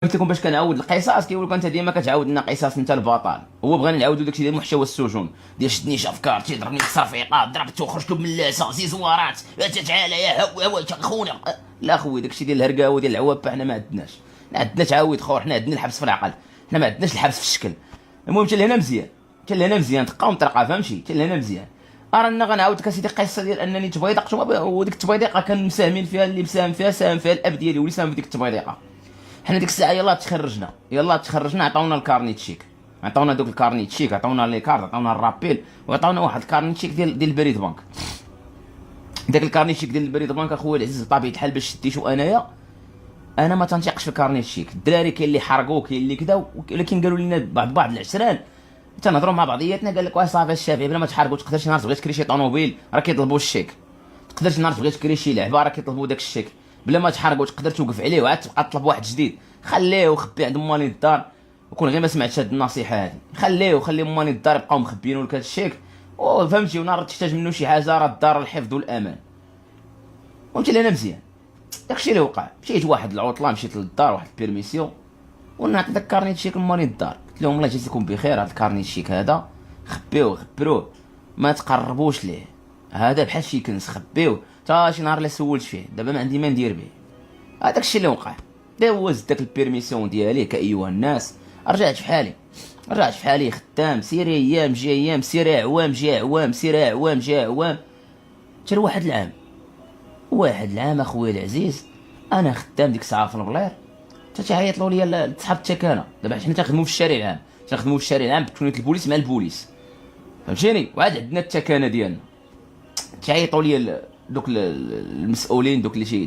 قلت لكم باش كنعاود القصص كيقول لك انت ديما كتعاود لنا قصص انت البطل. هو بغينا نعاودوا داكشي ديال محتوى السجون ديال شدني شاف كارتي ضربني كسر في عقاب ضربته خرجت له بملاسه زوارات تعالى يا هو خونا. لا خويا داكشي ديال الهرقاوه ديال العواب حنا ما عندناش. ما عندنا تعاود خور، حنا عندنا الحبس في العقل، حنا ما عندناش الحبس في الشكل. المهم حتى لهنا مزيان، حتى لهنا مزيان تقاوم طرقه فهمتي، حتى لهنا مزيان. رانا غنعاود لك اسيدي قصه ديال انني تبيضقت وديك التبيضيقه كان مساهمين فيها، اللي مساهم فيها الاب ديالي واللي ساهم في ديك التبيضيقه. حنا ديك الساعه يلاه تخرجنا عطاونا الكارنيت شيك، عطاونا دوك الكارنيت شيك، عطاونا لي كارت، عطاونا الرابيل، وعطاونا واحد الكارنيت شيك ديال البريد بنك. داك الكارنيت شيك ديال البريد بنك اخويا العزيز بطبيعه الحال باش شديتو انايا انا ما تنثقش في الكارنيت شيك. الدراري كاين اللي حرقوه كاين اللي كذا، ولكن قالوا لنا بعض العشران تنهضروا مع بعضياتنا قال لك واه صافي الشافعي بلا ما تحاربوا تقدر شي نهار تبغي تكري شي طوموبيل راه كيطلبوا الشيك، تقدر شي نهار تبغي تكري شي لعبه راه كيطلبوا داك الشيك، بلا ما تحاربوا تقدر توقف عليه وعاد تبقى تطلب واحد جديد. خليه وخبي عند مالين الدار وكون غير ما سمعتش هاد النصيحه هادي، خلي مالين الدار يبقاو مخبيينو لك هاد الشيك وفهمتي، ونهار تحتاج منه شي حاجه راه الدار الحفظ والامان. فهمتي لهنا مزيان داكشي اللي وقع. مشيت واحد العطله مشيت للدار واحد البيرميسيون ونعطي داك الكارنيت شيك لمالين الدار، قلت لهم الله يجازيكم بخير هاد الكارنيت شيك هذا خبروه ما تقربوش ليه، هذا بحال شي كنز خبيوه تا شي نهار لا سولت فيه دابا ما عندي ما ندير به. هذاك الشيء اللي وقع. دوزت داك البيرميسيون ديالي كايها الناس، رجعت في حالي خدام سيري ايام جا ايام سيري عوام جا عوام سيري عوام جا عوام حتى واحد العام اخويا العزيز انا خدام ديك الساعه في البلير حتى تعيطوا لي صحاب التكانه. دابا حنا تنخدموا في الشارع العام بتكونيه البوليس مع البوليس فهمتيني، وعاد عندنا التكانه ديالنا. تعيطوا لي دوك المسؤولين دوك اللي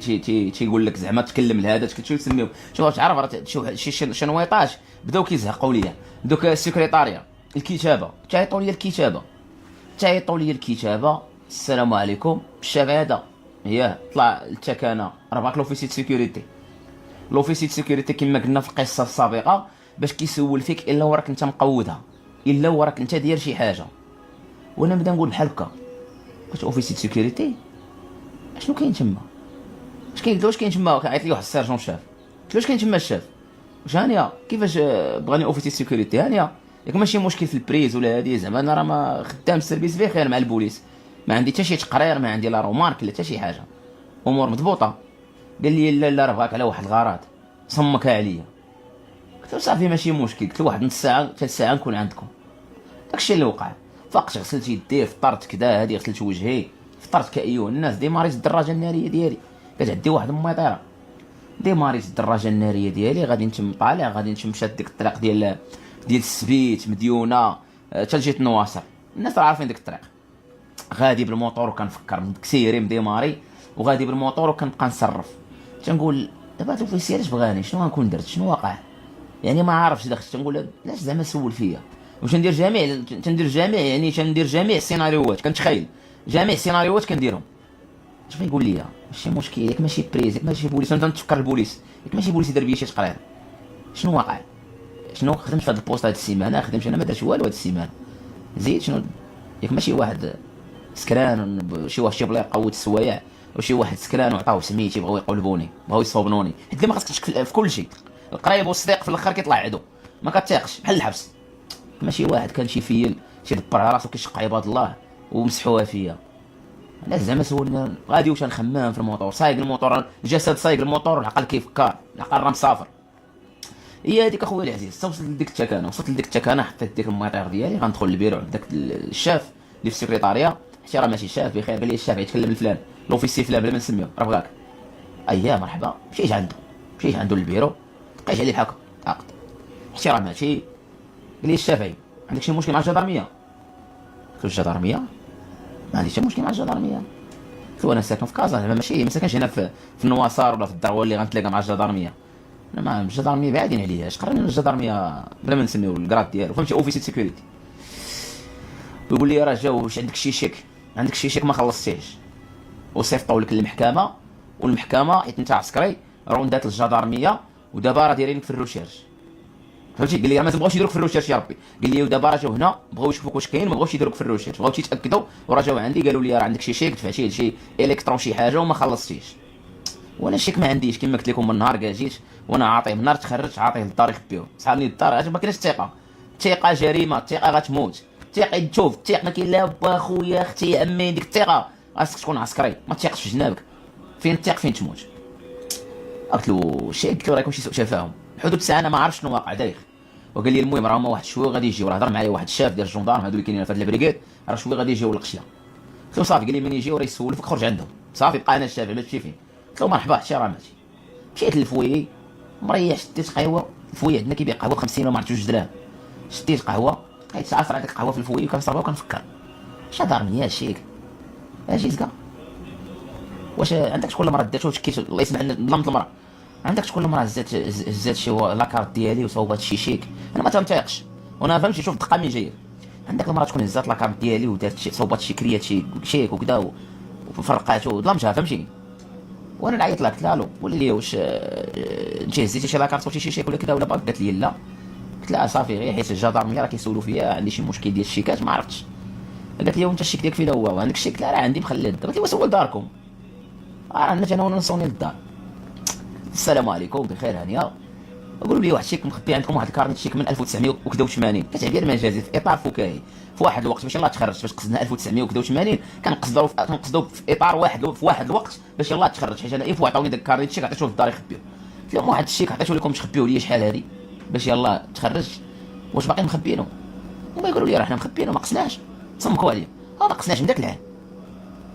تيقول لك زعما تكلم لهذا كتشوف تسميو شوف تعرف راه شي شنويطاج بداو كيزهقوا ليا دوك السكرتاريه الكتابه. تعيطوا لي الكتابه السلام عليكم الشافعي هذا هي طلع التكانه راه باك لوفيسي سيكوريتي كما قلنا في القصه السابقه باش كيسول فيك الا وراك انت مقودها، الا وراك انت داير شي حاجه. وانا نبدا نقول بحال هكا واش اوفيسي سيكوريتي شنو كاين تما؟ واش كاين تما؟ كيعيط لي واحد السيرجون شاف، قلت له واش كاين تما الشاف؟ واش هانيه كيفاش بغاني اوفيسي سيكوريتي هانيه ياك ماشي مشكل في البريز ولا هادي زعما انا راه ما خدام السيرفيس بخير مع البوليس، ما عندي حتى شي تقرير، ما عندي لا رومارك لا حتى شي حاجه، امور مضبوطه. قال لي لا راه بغاك على واحد الغرض صمكها عليا. قلت له صافي ماشي مشكل، قلت له واحد نص ساعه 3 ساعه نكون عندكم. داكشي اللي وقع. فقت غسلت يدي فطرت كدا هادي غسلت وجهي فطرت كايون الناس ديماريت الدراجه الناريه ديالي كتعدي واحد الميطيره ديماريت الدراجه الناريه ديالي غادي نتم طالع غادي نتم مشات ديك الطريق ديال السبيت مديونه حتى لجيت نواصر. الناس راه عارفين ديك الطريق. غادي بالموطور وكنفكر كسيري مديماري وغادي بالموطور وكنبقى نصرف تنقول دابا توفيسي علاش بغاني شنو غنكون درت شنو واقع يعني ما عارفش دخلت تنقول علاش زعما سول فيا واش ندير جميع السيناريوهات كنتخيل جميع السيناريوهات كنديرهم. اش يقول لي ماشي مشكل ياك ماشي بريز ياك ماشي بوليس انت تفكر البوليس ياك ماشي بوليس يدير بيا شي تقرير شنو واقع شنو خدمت في هذا البوست هذه السيمانه خدمت انا ما درتش والو هذه السيمانه زيد شنو ياك ماشي واحد سكران شي واحد شي بلا يقود السوايع وشي واحد سكران وعطاوه سميتي بغاو يقلبوني بغاو يصوبنوني حيت ما خاصكش تشك في كل شيء. القرايب والصديق في الاخر كيطلع عدو ما كتيقش بحال الحبس. ماشي واحد كان شي فيل شي دبر راسو كيشق عباد الله ومسحوها فيا. لا زعما سولنا غادي واش نخمم في الموطور صايق الموطور الجسد صايق الموطور والعقل كيفكر العقل راه مسافر. هي هذيك اخويا العزيز وصلت لديك التكانه حطيت ديك الميطير ديالي غندخل للبيرو عند داك الشاف اللي في السكرتاريه حتى راه ماشي شاف بخير قال لي الشاف يتكلم الفلان لوفيسي فلان بلا ما نسميو راه بغاك اييه مرحبا مشيت عنده للبيرو بقيت عليه بحال هكا حتى راه ماشي قال لي الشافعي عندك شي مشكل مع الجدارميه؟ قلت له الجدارميه ما عنديش مشكل مع الجدارميه. قلت له انا ساكن في كازا زعما ماشي ما ساكنش هنا في النواصر ولا في الدروه اللي غنتلاقى مع الجدارميه. انا ما الجدارميه بعادين عليا اش قررنا الجدارميه بلا ما نسميو الكراد ديالو فهمتي اوفيسي سيكوريتي. ويقول لي راه جاو واش عندك شي شيك ما خلصتيش وصيفطوا لك للمحكمه والمحكمه حيت انت عسكري روندات الجدارميه ودابا راه دايرينك في الروشيرش فهمتي. قال لي ما تبغاوش يديروك في الروشيرش يا ربي. قال لي ودابا راه جاو هنا بغاو يشوفوك واش كاين ما بغاوش يديروك في الروشيرش بغاو يتاكدوا وراه جاو عندي قالوا لي راه عندك شي شيك دفعتي شي الكترون شي حاجه وما خلصتيش. وانا الشيك ما عنديش كما قلت لكم، من نهار كاع جيت وانا عاطيه، من نهار تخرجت عاطيه للدار يخبيوه، صحابني الدار ما كاينش الثقه، الثقه جريمه، الثقه غتموت، الثقه تشوف الثقه ما كاين لا با خويا اختي امي، ديك الثقه خاصك تكون عسكري، ما تثقش في جنابك، فين تثق فين تموت. قلت له شي، قلت له راه يكون شي سوء تفاهم، حدود ساعه انا ما عرفتش شنو واقع داير. وقال لي المهم راه هما واحد شويه غادي يجيو، راه هضر معايا واحد الشاف ديال الجندارم هادو اللي كاينين في هاد البريكاد، راه شويه غادي يجيو للقشيه. قلت له صافي، قال لي من يجيو راه يسولوا فيك خرج عندهم، صافي بقى انا الشافع ما تمشي فين. قلت له مرحبا حتى راه ماشي. مشيت للفوي مريح، شديت قهوه، الفوي عندنا كيبيع قهوه 50 ولا ما عرفتش 2 دراهم، شديت قهوه لقيت عافر هذيك القهوه في الفوي وكنشربها وكنفكر اش دار ميا شيك اجي زكا، واش عندك شكون المراه دات وشكيت الله يسمح لنا ظلمت المراه، عندك شكون المراه هزات شي لاكارت ديالي وصوبات شي شيك، انا ما تنطيقش وانا فهمتي، شوف دقه من جايه، عندك المراه تكون هزات لاكارت ديالي ودارت شي صوبات شي كريات شي شيك وكذا وفرقات وظلمتها فهمتيني. وانا نعيط لها قلت لها الو قولي لي واش انت هزيتي شي لاكارت وشي شيك ولا كذا ولا باك، قالت لي لا. قلت لها صافي غير حيت الجدارميه راه كيسولوا فيا عندي شي مشكل ديال الشيكات ما عرفتش. قالت لي وانت الشيك ديالك فين هو وعندك الشيك؟ قلت لها راه عندي مخلي الدار. قالت لي وسول داركم، عندنا انا ونصوني للدار. السلام عليكم بخير هانيه، قولوا لي واحد الشيك مخبي عندكم واحد الكارنيت شيك من 1981 كتعبير مجازي في اطار فكاهي في واحد الوقت باش يلاه تخرج، باش قصدنا 1981 كنقصدوا في اطار واحد في واحد الوقت باش يلاه تخرج، حيت انا اف عطاوني داك الكارنيت شيك عطيتوه للدار يخبيوه. قلت لهم واحد الشيك عطيتو لكم تخبيوه لي شحال هادي باش يلاه تخرج، واش باقي مخبيينه؟ هما يقولوا لي راه حنا مخبيينه ما قصناش، تصمكوا عليا ما قصناش من داك العام.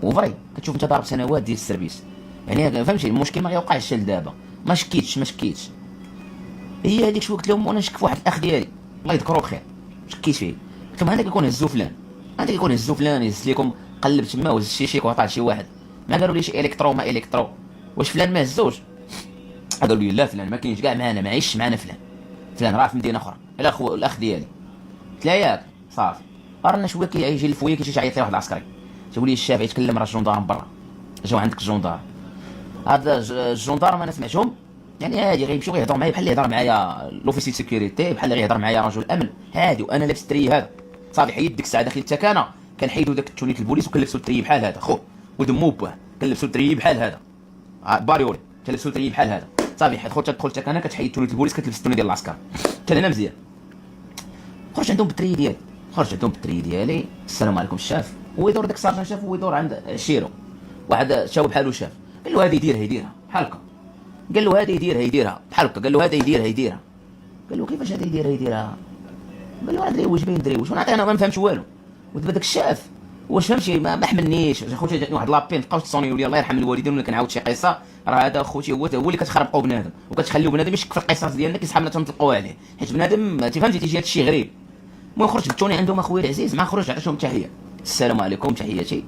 وفري كتشوف انت ضارب سنوات ديال السيرفيس، يعني فهمتي المشكل ما غيوقعش لدابا، ما شكيتش هي هذيك شويه. قلت لهم وانا نشك في واحد الاخ ديالي الله يذكره بخير، شكيت فيه، قلت لهم هذاك يكون هزو فلان، هذاك يكون هزو فلان يهز لكم، قلب تما وهز شي شيك وعطاه لشي واحد، ما قالوا لي شي الكترو ما الكترو، واش فلان ما هزوش؟ قالوا لي لا فلان ما كاينش كاع معنا، ما عايش معنا فلان راه في مدينه اخرى، الاخ ديالي. قلت لها ياك صافي، رانا شويه كيجي الفويه كيجي يعيط لي واحد العسكري، تقول لي الشافعي يتكلم راه الجندارم برا، جاو عندك الجندار، هذا الجندارم انا سمعتهم يعني هادي غيمشيو يهضروا معايا بحال اللي يهضر معايا لوفيسي سيكوريتي، بحال اللي يهضر معايا رجل الامن هادي، وانا لابس التري هذا صافي. حيد ديك الساعه داخل التكانه كنحيدو داك التونيت البوليس وكنلبسو التري بحال هذا خو ودمو باه، كنلبسو التري بحال هذا باريوري، كنلبسو التري بحال هذا صافي. تدخل التكانه كتحيد تونيت البوليس كتلبس التوني ديال العسكر، كان هنا مزيان. خرج عندهم بالتري ديالي، السلام عليكم الشاف، هو يدور داك السارجان شاف، هو يدور عند شيرو واحد شاو بحالو شاف، قال له هذه يديرها بحال هكا، قال له هذا يديرها بحال هكا، قال له هذا يديرها، قال له كيفاش هذا يديرها، قال له راه دريوج باين دريوج، وانا انا ما فهمتش والو. ودابا داك الشاف واش فهمتي ما حملنيش خوتي، جاتني واحد لابين بقاو تصونيو لي الله يرحم الوالدين، ولا كنعاود شي قصه راه هذا خوتي هو اللي كتخربقوا بنادم وكتخليو بنادم يشك في القصص ديالنا كيصحاب لنا تنطلقوا عليه، حيت بنادم تفهمتي تيجي هذا الشيء غريب. المهم خرج بالتوني عندهم اخويا العزيز، مع خرج عطيتهم تحيه، السلام عليكم تحياتي.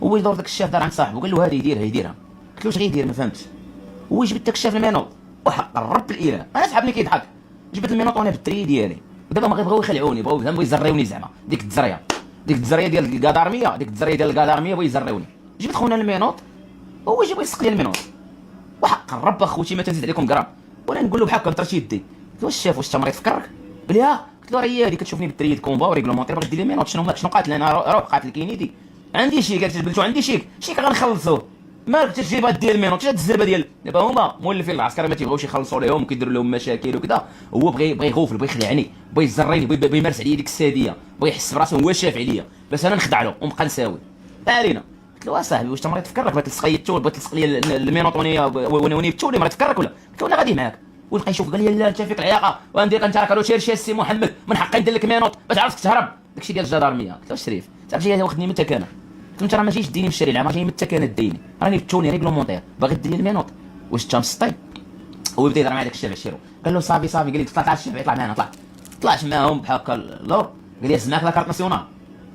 هو يدور داك الشاف دار عند صاحبه قال له هذه يديرها، قلت له واش غيدير ما فهمتش. هو جبت داك الشاف المينوط وحق الرب الاله، انا صاحبني كيضحك، جبت المينوط وانا بالتري ديالي، ودابا ما غيبغيو يخلعوني، بغاو يزريوني زعما ديك التزريه ديال الكادارميه بغاو يزريوني. جبت خونا المينوط هو جاب يسق لي المينوط، وحق الرب اخوتي ما تنزيد عليكم غرام، وانا نقول له بحال هكا بطرش يدي. قلت له واش شاف واش تمريض فكرك؟ قال لي ها. قلت له راه هي هذه كتشوفني بالتري كومبا وريغلومونتير باغي دير لي مينوط، شنو قاتل انا روح قاتل كينيدي عندي شي قالت جبلتو عندي شيك غنخلصوه، مالك تجيبها دير المينوط شاد الزربه ديال دابا هما مولفين العسكر ما تيبغيوش يخلصوا ليهم وكيديروا لهم مشاكل وكذا، هو بغى يغوفل بغى يخلعني بغى يزريني بغى يمارس عليا ديك الساديه، بغى يحس براسو هو شاف عليا باش انا نخدع له ونبقى نساوي علينا. قلت له اصاحبي واش تمريض تفكرك بغيت تسقيتو بغيت تلصق لي المينوط وني بتولي مريض تفكرك ولا؟ قلت له انا غادي معاك، ولقى يشوف قال لي لا انت فيك العياقه وندير انت راك شير السي محمد من حقي ندير لك مينوط باش عرفتك تهرب، داكشي ديال الجدارميه. قلت له شريف تعرف شي واخدني من التكانه، قلت له انت راه ما جيتش ديني في الشارع، راه جاي من التكانه ديني، راني بتوني ريغلومونتير باغي دير لي المينوط واش انت مسطي. هو بدا يهضر مع داك الشافع شيرو، قال له صافي قال لي طلع الشافع يطلع معنا، طلعت معاهم بحال هكا اللور، قال لي اسمعك لاكارت ناسيونال،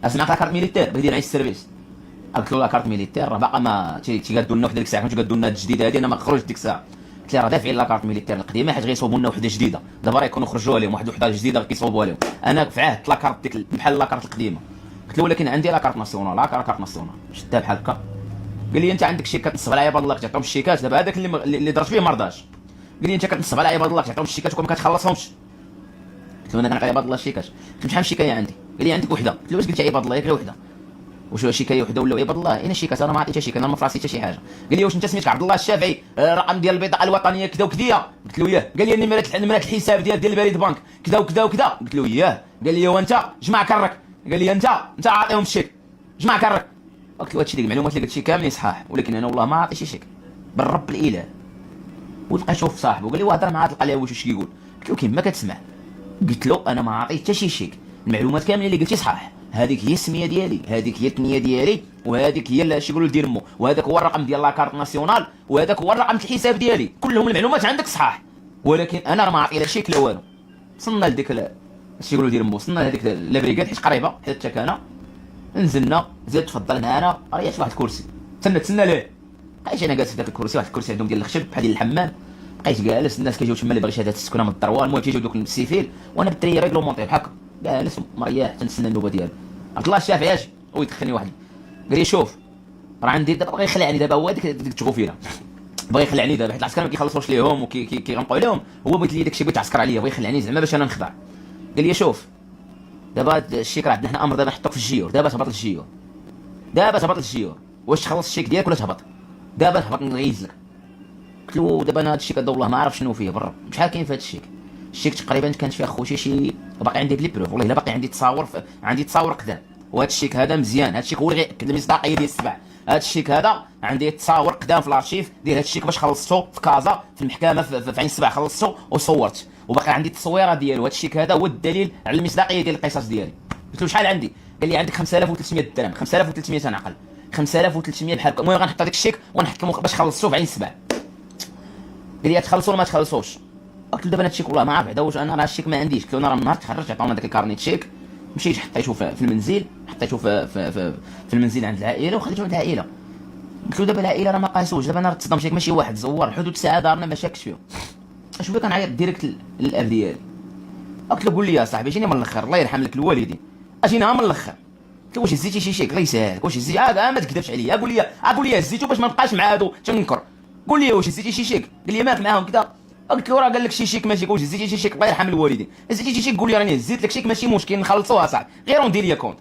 اسمعك لاكارت ميليتير بغي يدير على السيرفيس. قلت له لاكارت ميليتير راه باقا ما تيقادوا لنا وحده ديك الساعه، كنتو قادوا لنا الجديده هذه انا ما خرجت ديك الساعه. قلت له راه دافعين لاكارت ميليتير القديمه حيت غيصوبوا لنا وحده جديده، دابا راه يكونوا خرجوها لهم وحده جديده كيصوبوها لهم، انا في عهد لاكارت ديك بحال لاكارت القديمه. قلت له ولكن عندي لاكارت ناسيونال، لاكارت ناسيونال شدها بحال هكا، قال لي انت عندك شي كتنصب على عباد الله كتعطيهم الشيكات، دابا هذاك اللي درت فيه ما رضاش، قال لي انت كتنصب على عباد الله كتعطيهم الشيكات وما كتخلصهمش. قلت له انا كنعطي عباد الله الشيكات، قلت له شحال من شيكايه عندي؟ قال لي عندك وحده. قلت له واش قلت عباد الله؟ قال لي وحده. واش شيكايه وحده ولا عباد الله؟ انا شيكات انا ما عطيتها شيك، انا ما فراسي حتى شي حاجه. قال لي واش انت سميتك عبد الله الشافعي، الرقم ديال البطاقه الوطنيه كذا وكذا؟ قلت له ياه. قال لي نمرة الحساب ديال البريد بنك كذا وكذا وكذا؟ قلت له ياه. قال لي وانت جمع كرك. قال لي انت عاطيهم الشيك جمع كرك. قلت له هادشي ديك المعلومات اللي قلت شي كاملين صحاح، ولكن انا والله ما عاطي شي شيك بالرب الاله. ولقى يشوف صاحبه قال لي وهضر معاه تلقى ليه واش كيقول. قلت له كيما كتسمع. قلت له انا ما عطيت حتى شي شيك، المعلومات كاملين اللي قلتي صحاح، هذيك هي السميه ديالي، هذيك هي الثنيه ديالي، وهذيك هي اش يقولوا دير مو، وهذاك هو الرقم ديال لاكارت ناسيونال، وهذاك هو الرقم الحساب ديالي، كلهم المعلومات عندك صحاح. ولكن انا راه ما عطي لا شيك لا والو. وصلنا لديك اش يقولوا دير مو، وصلنا لهذيك لابريكاد حيت قريبه حيت ساكنه. نزلنا زاد تفضل معنا ريحت واحد الكرسي، تسنى ليه. بقيت انا جالس في ذاك الكرسي، واحد الكرسي عندهم ديال الخشب بحال ديال الحمام. بقيت جالس، الناس كيجيو تما اللي باغي شهاده السكنه من الدروه، المهم تيجيو دوك السيفيل، وانا بالدريه ريغلومونطي بحال هكا جالس مريح تنسنى النوبه ديالو. عبد الله الشافعي اجي ويدخلني واحد قال لي شوف راه عندي دابا بغا يخلعني، دابا هو ديك التغوفيره بغا يخلعني دابا حيت العسكر ما كيخلصوش ليهم وكيغنقوا عليهم، هو بغيت لي داكشي بغيت عسكر عليا بغا يخلعني زعما باش انا نخضع. قال لي شوف دابا الشيك راه عندنا حنا امر دابا نحطوك في الجيور، دابا تهبط للجيور، دابا تهبط للجيور، واش تخلص الشيك ديالك ولا تهبط؟ دابا تهبط نغيز لك. قلت له دابا انا هذا الشيك هذا والله ما عرف شنو فيه بالرب، شحال كاين في هذا الشيك؟ الشيك تقريبا كانت فيه اخوتي شي، باقي عندي لي بروف والله الا باقي عندي تصاور عندي تصاور قدام. وهذا الشيك هذا مزيان، هذا الشيك هو اللي غيأكد المصداقيه ديال السبع. هذا الشيك هذا عندي تصاور قدام في الارشيف ديال هذا الشيك باش خلصته في كازا في المحكمه في عين السبع، خلصته وصورت وباقي عندي التصويره ديالو. هذا الشيك هذا هو الدليل على المصداقيه ديال القصص ديالي. قلت له شحال عندي؟ قال لي عندك 5300 درهم، 5300 تنعقل 5300 بحال هكا. المهم غنحط هذاك الشيك ونحط لكم باش خلصتو في عين السبع. قال لي تخلصوا ولا ما تخلصوش؟ قلت له دابا انا الشيك والله ما عارف بعدا واش انا راه الشيك ما عنديش. قلت له انا راه النهار تخرجت عطاونا داك الكارنيت شيك، مشيت حطيته في المنزل، حطيته في المنزل عند العائله وخليته عند العائله. قلت له دابا العائله راه ما قاسوش، دابا انا راه تصدم شيك ماشي واحد زوار حدود ساعه دارنا ما شاكش فيهم. اش بغيت كنعيط ديريكت للاب ديالي. قلت له قول لي يا صاحبي جيني من الاخر الله يرحم لك الوالدين، اجينا من الاخر. قلت له واش هزيتي شي شيك؟ الله يسهلك واش هزيتي هذا ما تكذبش عليا، قول لي هزيتو باش ما نبقاش مع هادو تنكر. قول لي واش هزيتي شي شيك؟ قال لي مالك معاهم كذا. قلت له راه قال لك شي شيك ماشي، واش هزيتي شي شيك الله يرحم الوالدين، هزيتي شي شيك قول لي راني هزيت لك شيك ماشي مشكل نخلصوها صاحبي غير ندير ليا كونت.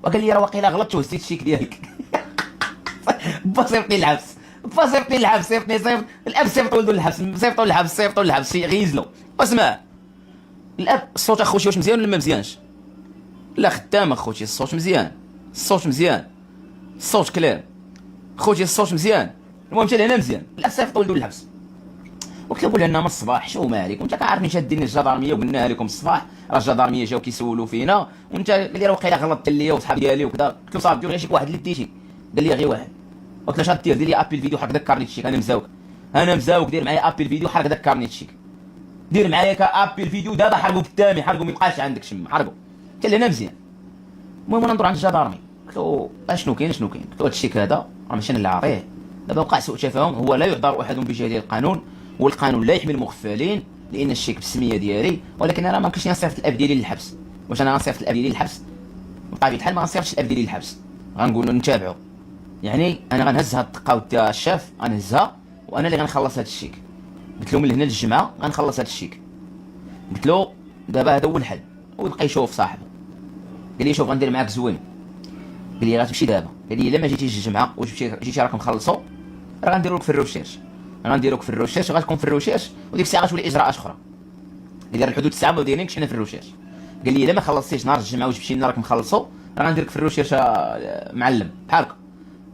وقال لي راه واقيلا غلطت وهزيت الشيك ديالك. با صيفطني للحبس، با صيفطني للحبس، صيفط الاب صيفط ولدو للحبس، صيفطو للحبس غيزلو. واسمع الاب الصوت اخوتي واش مزيان ولا ما مزيانش؟ لا خدام اخوتي الصوت مزيان، الصوت مزيان، الصوت كلام خوتي الصوت مزيان. المهم حتى لهنا مزيان. الاب صيفط ولدو للحبس. وكتبوا لنا من الصباح شو مالك وانت كعارفين شادين الجدارميه وقلناها لكم الصباح راه الجدارميه جاو كيسولوا فينا وانت قال لي راه واقيلا غلطت ليا وصحاب ديالي وكذا. قلت له صافي غير شي واحد اللي ديتي. قال لي غير واحد. قلت له اش غدير؟ دير لي ابي الفيديو حرك داك كارنيت شيك، انا مزاوك دير معايا ابي الفيديو حرك داك كارنيت شيك، دير معايا كابي الفيديو دابا حرقو قدامي، حرقو ما يبقاش عندك شم حرقو حتى لهنا مزيان. المهم انا ندور عند الجدارمي قلت له اشنو كاين قلت له هاد الشيك هذا راه ماشي انا اللي عاطيه، دابا وقع سوء تفاهم، هو لا يعذر احد بجهل القانون والقانون لا يحمي المغفلين لان الشيك بالسميه ديالي. ولكن انا ما يمكنش نصيفط الاب ديالي للحبس. واش انا غنصيفط الاب ديالي للحبس؟ بطبيعه الحال ما غنصيفطش الاب ديالي للحبس، غنقولوا نتابعوا. يعني انا غنهز هاد الدقه وديها الشاف غنهزها وانا اللي غنخلص هاد الشيك. قلت له من هنا للجمعه غنخلص هاد الشيك. قلت له دابا هذا هو الحل. وبقى يشوف صاحبه قال لي شوف غندير معاك زوين. قال لي غتمشي دابا، قال لي الا ما جيتيش الجمعه واش جيتي راك مخلصو راه غنديروك في الروشيرش، غتكون في الروشيرش وديك الساعه غتولي اجراءات اخرى. قال لي راه الحدود الساعه ما دايرينكش حنا في الروشيرش. قال لي الا ما خلصتيش نهار الجمعه واش مشينا راك مخلصو راه غنديرك في الروشيرش معلم بحال هكا.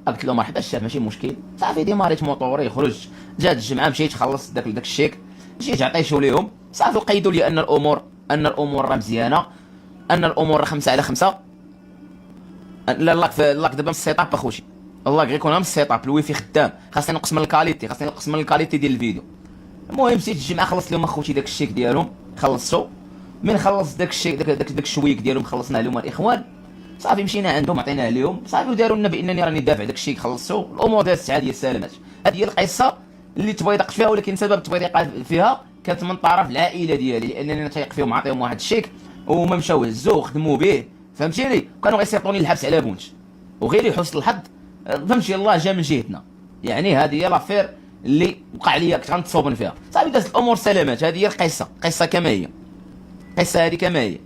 قلت له مرحبا الشاف ماشي مشكل. صافي ديماريت موطوري خرج، جات الجمعه مشيت خلصت داك الشيك، جيت عطيتو ليهم صافي وقيدوا لي ان الامور راه مزيانه، ان الامور راه 5/5. لا لاك دابا من السيطاب اخوتي، الله غير يكون من السيطاب الويفي خدام، خاصني نقص من الكاليتي ديال الفيديو. المهم مشيت الجمعه خلصت لهم اخوتي داك الشيك ديالهم، خلصتو من خلص داك الشيك داك الشويك ديالهم خلصناه لهم الاخوان. صافي مشينا عندهم عطيناه لهم صافي وداروا لنا بانني راني دافع داك الشيك خلصتو. الامور دازت عاديه السلامات. هذه هي القصه اللي تبيضقت فيها، ولكن سبب التبيضيق فيها كانت من طرف العائله ديالي لانني انا تايق فيهم عطيهم واحد الشيك وما مشاو هزوه وخدموا به فهمتيني. كانوا غيسيطوني للحبس على بونش وغير يحسن الحظ فهمتي الله جا من جهتنا. يعني هذه هي لافير اللي وقع لي كنت غنتصوبن فيها. صافي دازت الامور سلامات. هذه هي القصه كما هي، القصه هذه كما هي.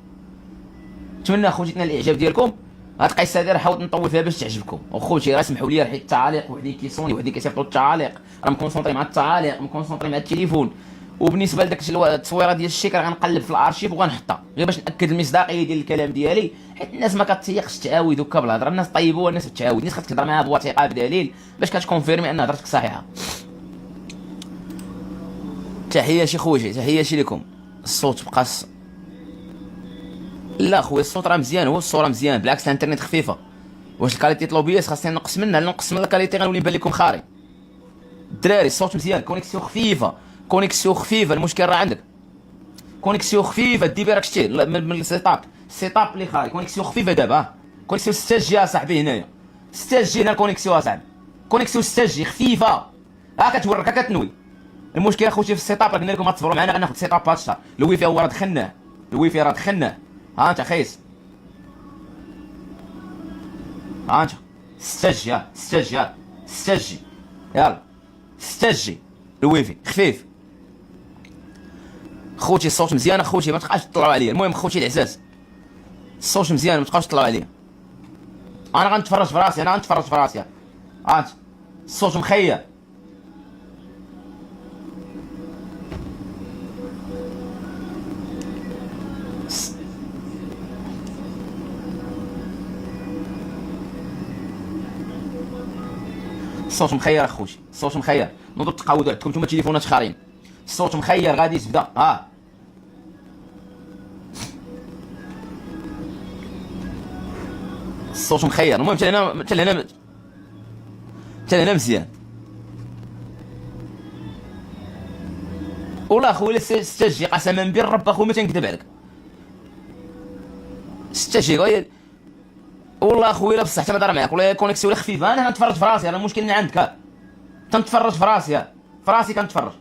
نتمنى اخوتي تنال الاعجاب ديالكم. هاد القصه هادي راه حاولت نطول فيها باش تعجبكم، وخوتي راه سمحوا لي، راه حيت التعاليق وحدين كيصوني وحدين كيصيفطوا التعاليق، راه مكونسونطري مع التعاليق، مكونسونطري مع التليفون. وبالنسبه لداك التصويره ديال الشيك راه غنقلب في الارشيف وغنحطها غير باش ناكد المصداقيه ديال الكلام ديالي، حيت الناس ما كتيقش تعاود هكا بالهضره، الناس طيبوا الناس تعاود، الناس خاصك تهضر معاها بوثيقه بدليل باش كتكونفيرمي ان هضرتك صحيحه. تحياتي خوتي، تحياتي لكم. الصوت بقى لا خويا الصوت راه مزيان، هو الصوره مزيان، بالعكس الانترنت خفيفه. واش الكاليتي طلوبياس خاصني نقص منها؟ نقص من الكاليتي غنولي نبان لكم خاري. الدراري الصوت مزيان، كونيكسيون خفيفه، كونيكسيون خفيفه، المشكل راه عندك كونيكسيون خفيفه ديبي راك شتي من السيتاب، السيتاب اللي خاري كونيكسيون خفيفه دابا، كونيكسيون 6 جي اصاحبي هنايا، 6 جي هنا الكونيكسيون اصاحبي، كونيكسيون 6 جي خفيفه، ها كتورك ها كتنوي. المشكل اخوتي في السيتاب، راه قلنا لكم غتصبروا معنا غناخذ سيتاب هاد الشهر، الويفي هو راه دخلناه، الويفي راه دخلناه، ها انت خيس، ها انت 6 جي، ها 6 جي، ها 6 جي، يلا 6 جي الويفي خفيف. خوتي الصوت مزيان اخوتي، ما تبقاش تطلعوا عليا. المهم خوتي العزاز الصوت مزيان، ما تبقاوش تطلعوا عليا، انا غنتفرج في راسي، انا غنتفرج في راسي. انت الصوت مخير، الصوت مخير اخوتي، الصوت مخير، نوضوا تقاودوا عندكم نتوما تليفونات خارين، الصوت مخير غادي تبدا. ها الصوت مخير. المهم حتى هنا مزيان. والله اخويا 6 جي قسما بالرب اخويا ما تنكذب عليك، 6 جيجا والله اخويا بصح حتى ما دار معاك، والله كونيكسيون خفيفه، انا غنتفرج في راسي، انا المشكل اللي عندك، تنتفرج في راسي، في راسي كنتفرج.